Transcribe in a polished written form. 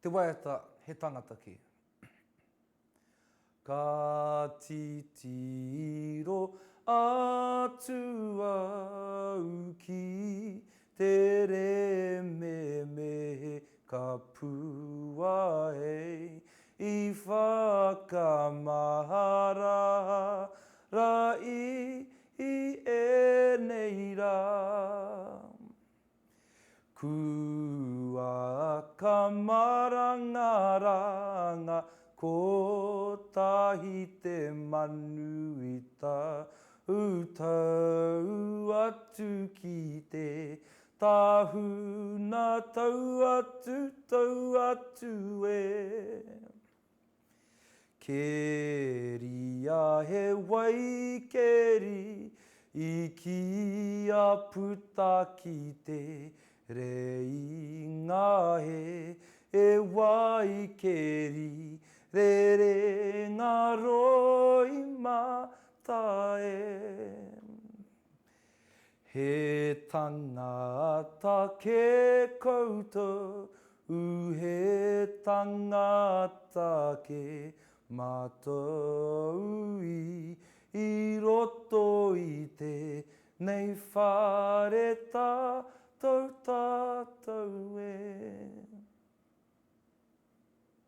Te waiata he tangata ki. Ka titiro atu au ki te re me ka pua e I whakamahara ra I e nei rā. Kua kamarangaranga ko tahi te manu I ta utau atu ki te tahuna tau atu e. Keria he waikeri I ki a puta ki te rei ngahe e waikeri re ngā roi matae. He tangata ke koutou he tangata ke mātou I roto I te nei whare tātou e.